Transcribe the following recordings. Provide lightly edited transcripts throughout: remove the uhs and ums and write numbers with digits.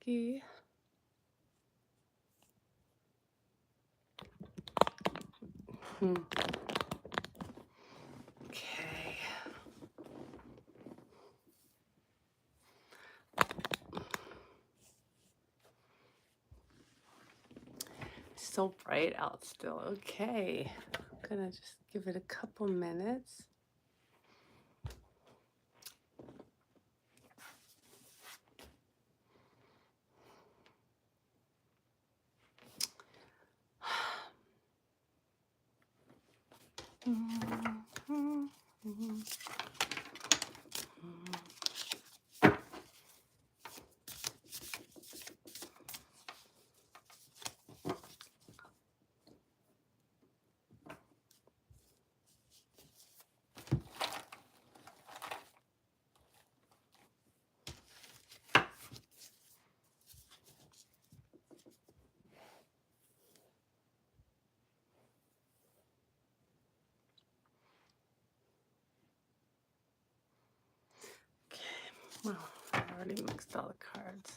dokie. Okay. So bright out still. Okay. I'm gonna just give it a couple minutes. Okay. Well, I already mixed all the cards.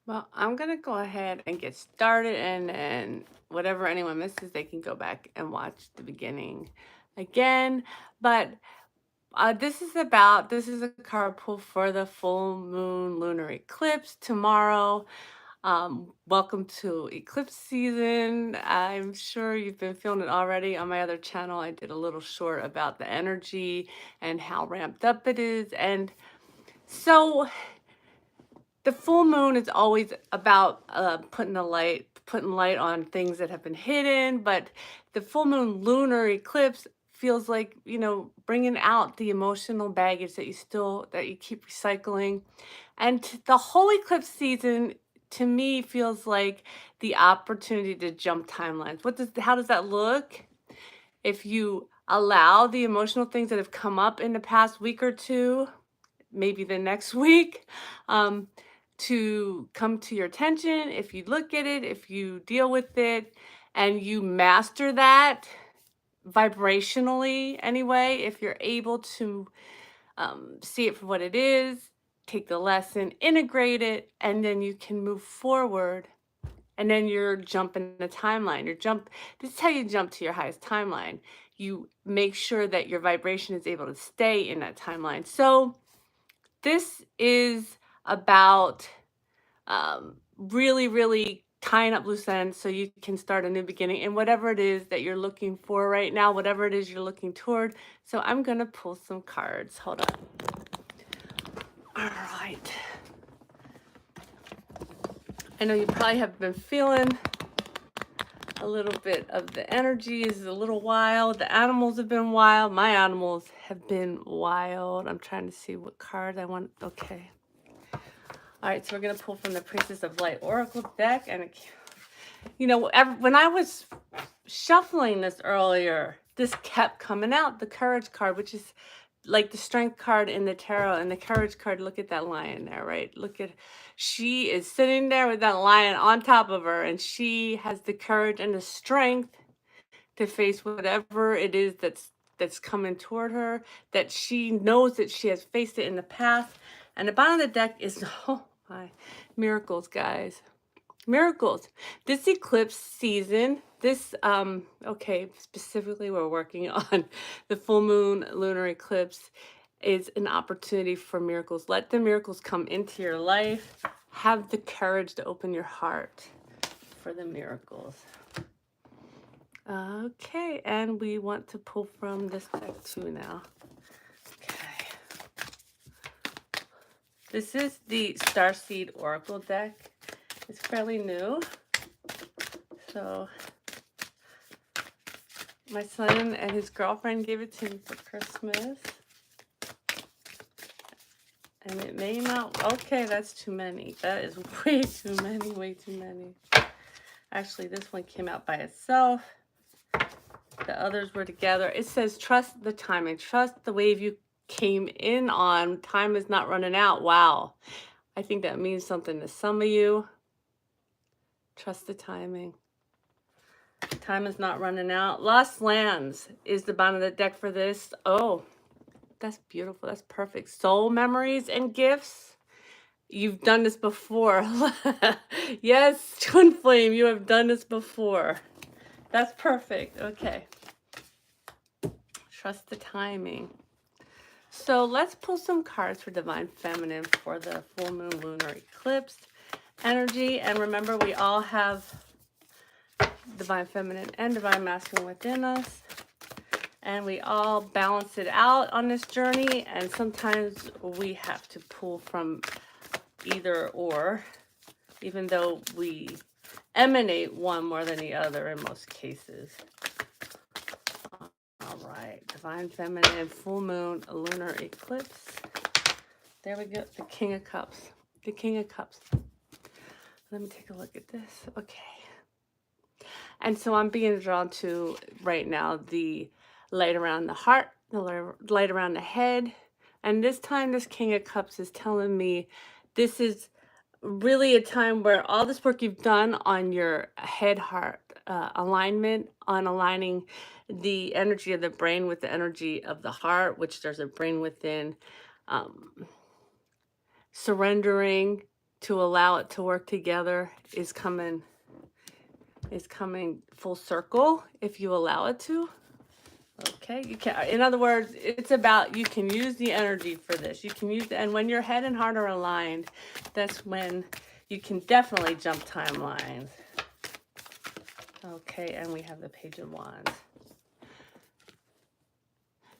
Well, I'm going to go ahead and get started, and whatever anyone misses, they can go back and watch the beginning again. But this is a card pull for the full moon lunar eclipse tomorrow. Welcome to eclipse season. I'm sure you've been feeling it already. On my other channel, I did a little short about the energy and how ramped up it is. And so the full moon is always about putting light on things that have been hidden, but the full moon lunar eclipse feels like, bringing out the emotional baggage that you keep recycling. And the whole eclipse season to me feels like the opportunity to jump timelines. How does that look? If you allow the emotional things that have come up in the past week or two, maybe the next week, to come to your attention, if you look at it, if you deal with it, and you master that vibrationally anyway, if you're able to see it for what it is, take the lesson, integrate it, and then you can move forward. And then you're jumping the timeline. This is how you jump to your highest timeline. You make sure that your vibration is able to stay in that timeline. So this is about really, really tying up loose ends so you can start a new beginning in whatever it is that you're looking for right now, whatever it is you're looking toward. So I'm going to pull some cards. Hold on. All right. I know you probably have been feeling a little bit of the energy is a little wild. The animals have been wild. My animals have been wild. I'm trying to see what card I want. Okay. All right, so we're going to pull from the Priestess of Light Oracle deck. And, when I was shuffling this earlier, this kept coming out, the Courage card, which is like the Strength card in the tarot. And the Courage card, look at that lion there, right? She is sitting there with that lion on top of her, and she has the courage and the strength to face whatever it is that's coming toward her, that she knows that she has faced it in the past. And the bottom of the deck is, oh my, miracles, guys. Miracles. This eclipse season, specifically we're working on the full moon lunar eclipse, is an opportunity for miracles. Let the miracles come into your life. Have the courage to open your heart for the miracles. Okay, and we want to pull from this deck too now. Okay. This is the Starseed Oracle deck. It's fairly new. So my son and his girlfriend gave it to me for Christmas. And it may not, okay, that's too many. That is way too many. Actually, this one came out by itself. The others were together. It says, trust the timing. Trust the wave you came in on. Time is not running out. Wow. I think that means something to some of you. Trust the timing. Time is not running out. Lost Lands is the bottom of the deck for this. Oh, that's beautiful. That's perfect. Soul memories and gifts. You've done this before. Yes, Twin Flame, you have done this before. That's perfect. Okay. Trust the timing. So let's pull some cards for Divine Feminine for the full moon lunar eclipse energy. And remember, we all have Divine Feminine and Divine Masculine within us. And we all balance it out on this journey. And sometimes we have to pull from either or, even though we emanate one more than the other in most cases. All right, Divine Feminine, full moon, lunar eclipse. There we go, the King of Cups. The King of Cups. Let me take a look at this. Okay. And so I'm being drawn to, right now, the light around the heart, the light around the head. And this time, this King of Cups is telling me this is really a time where all this work you've done on your head-heart alignment, on aligning the energy of the brain with the energy of the heart, which there's a brain within, surrendering to allow it to work together is coming full circle if you allow it to. Okay, you can, in other words, it's about, you can use the energy for this. You can use, and when your head and heart are aligned, that's when you can definitely jump timelines. Okay, and we have the Page of Wands.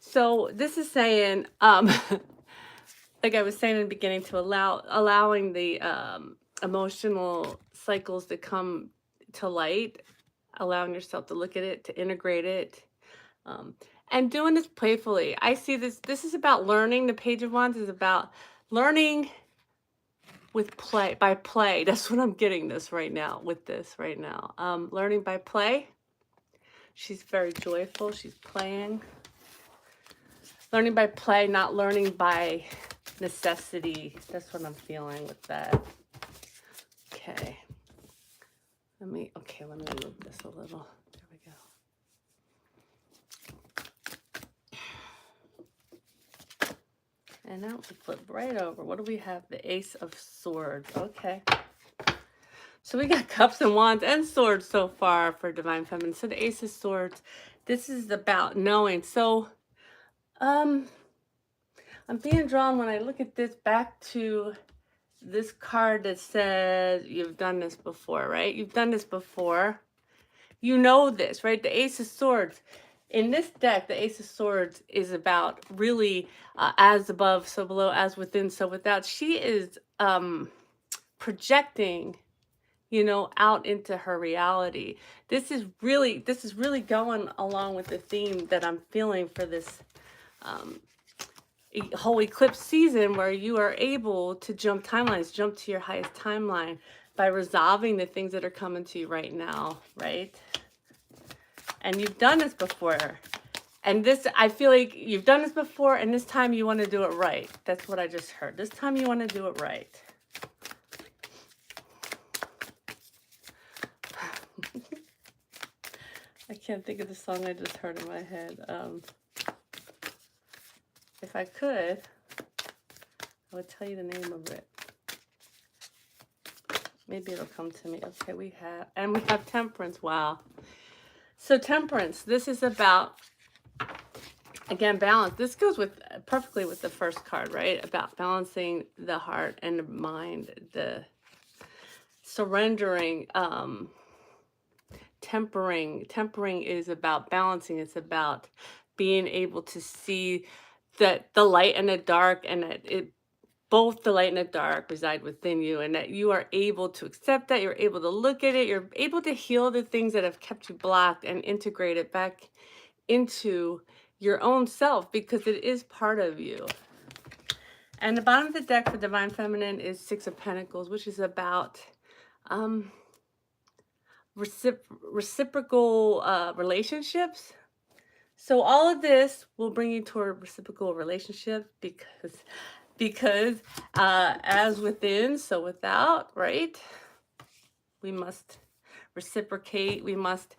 So this is saying, like I was saying in the beginning, to allowing the emotional cycles to come to light, allowing yourself to look at it, to integrate it. And doing this playfully. I see this is about learning. The Page of Wands is about learning with play, by play. That's what I'm getting this right now, with this right now. Learning by play. She's very joyful. She's playing. Learning by play, not learning by necessity. That's what I'm feeling with that. Okay. Let me move this a little. There we go. And now we flip right over. What do we have? The Ace of Swords. Okay. So we got Cups and Wands and Swords so far for Divine Feminine. So the Ace of Swords, this is about knowing. So I'm being drawn, when I look at this, back to this card that says you've done this before, right? You've done this before. You know this, right? The Ace of Swords. In this deck, the Ace of Swords is about really as above, so below, as within, so without. She is projecting, out into her reality. This is really going along with the theme that I'm feeling for this whole eclipse season, where you are able to jump timelines, jump to your highest timeline by resolving the things that are coming to you right now, right? And you've done this before. And this, I feel like you've done this before, and this time you want to do it right. That's what I just heard. This time you want to do it right. I can't think of the song I just heard in my head. If I could, I would tell you the name of it. Maybe it'll come to me. Okay, we have Temperance. Wow. So Temperance, this is about, again, balance. This goes perfectly with the first card, right? About balancing the heart and the mind, the surrendering, tempering. Tempering is about balancing. It's about being able to see that the light and the dark, and that both the light and the dark reside within you, and that you are able to accept that, you're able to look at it, you're able to heal the things that have kept you blocked and integrate it back into your own self, because it is part of you. And the bottom of the deck for Divine Feminine is Six of Pentacles, which is about reciprocal relationships. So all of this will bring you toward reciprocal relationships, because as within, so without, right? We must reciprocate. We must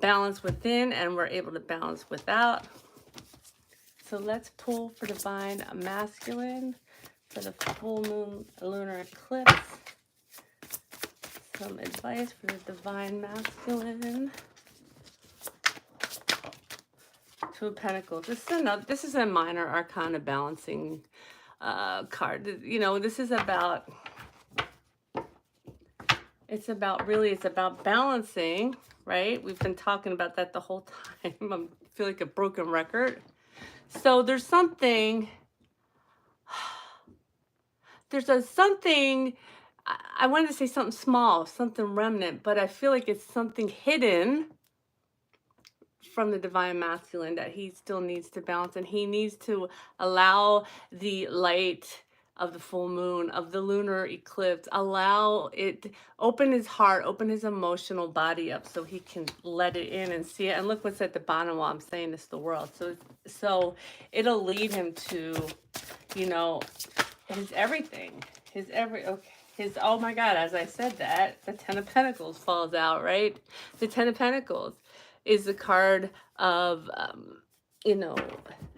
balance within and we're able to balance without. So let's pull for divine masculine for the full moon lunar eclipse. Some advice for the divine masculine. Two of Pentacles. This is a minor arcana balancing card. You know, this is about, it's about balancing, right? We've been talking about that the whole time. I feel like a broken record. So there's something, I wanted to say something small, something remnant, but I feel like it's something hidden from the divine masculine that he still needs to balance, and he needs to allow the light of the full moon, of the lunar eclipse, allow it, open his heart, open his emotional body up so he can let it in and see it. And look what's at the bottom while I'm saying this, the world. So it'll lead him to, you know, his everything, oh my God, as I said that, the Ten of Pentacles falls out, right? The Ten of Pentacles is the card of, you know,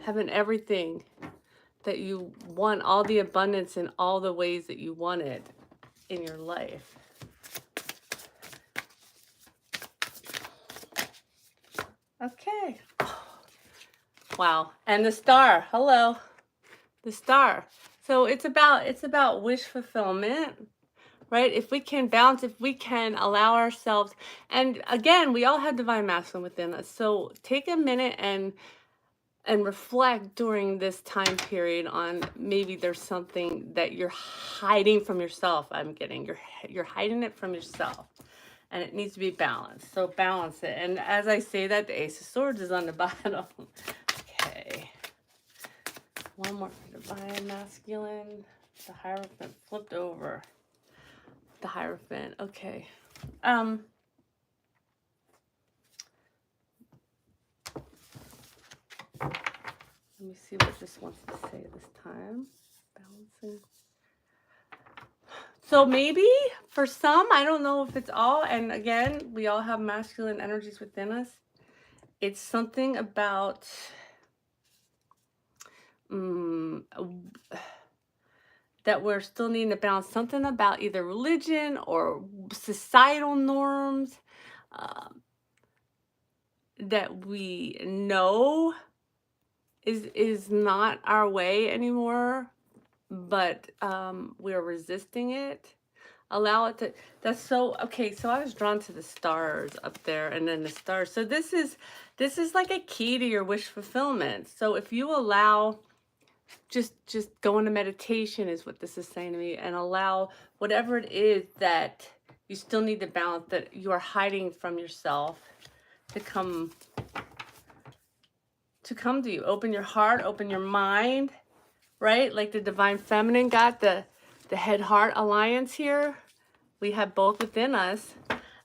having everything that you want, all the abundance in all the ways that you want it in your life. Okay. Wow. And the star. Hello. The star. So it's about wish fulfillment, right? If we can balance, if we can allow ourselves, and again, we all have divine masculine within us. So take a minute and reflect during this time period on maybe there's something that you're hiding from yourself. You're hiding it from yourself, and it needs to be balanced. So balance it. And as I say that, the Ace of Swords is on the bottom. Okay. One more for divine masculine. The Hierophant flipped over. The Hierophant. Okay. Let me see what this wants to say this time. Balancing. So maybe for some, I don't know if it's all, and again, we all have masculine energies within us. It's something about that we're still needing to balance, something about either religion or societal norms that we know is not our way anymore, but we're resisting it. Allow it to, that's so, okay, so I was drawn to the stars up there, and then the stars. So this is like a key to your wish fulfillment. So if you allow, just go into meditation is what this is saying to me, and allow whatever it is that you still need to balance, that you are hiding from yourself, to come to you. Open your heart, open your mind, right? Like the divine feminine got the head heart alliance here. We have both within us.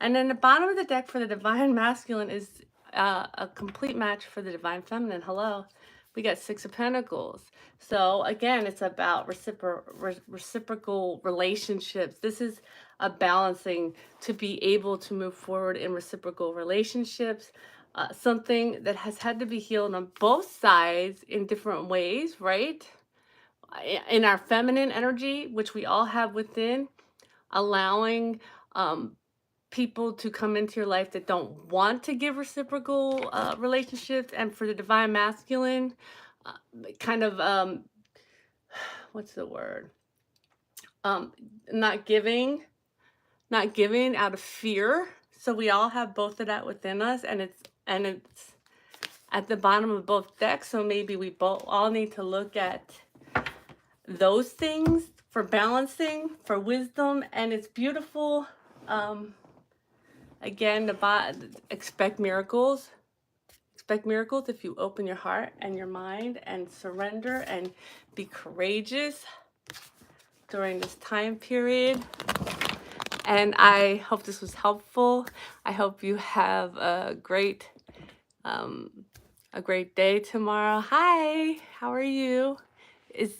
And then the bottom of the deck for the divine masculine is a complete match for the divine feminine. Hello. We got Six of Pentacles. So again, it's about reciprocal relationships. This is a balancing to be able to move forward in reciprocal relationships. Something that has had to be healed on both sides in different ways, right? In our feminine energy, which we all have within, allowing people to come into your life that don't want to give reciprocal relationships, and for the divine masculine, kind of what's the word? Not giving out of fear. So we all have both of that within us, and it's at the bottom of both decks. So maybe we all need to look at those things for balancing, for wisdom, and it's beautiful. Again, expect miracles. Expect miracles if you open your heart and your mind and surrender and be courageous during this time period. And I hope this was helpful. I hope you have a great day tomorrow. Hi, how are you? Is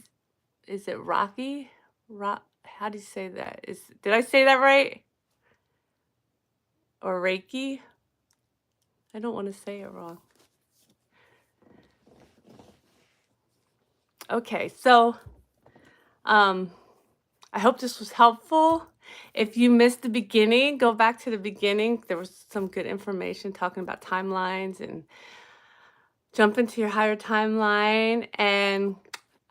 it Rocky? How do you say that? Did I say that right? Or Reiki? I don't want to say it wrong. Okay, so um, I hope this was helpful. If you missed the beginning, go back to the beginning. There was some good information talking about timelines and jump into your higher timeline. And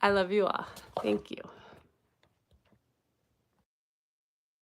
I love you all. Thank you.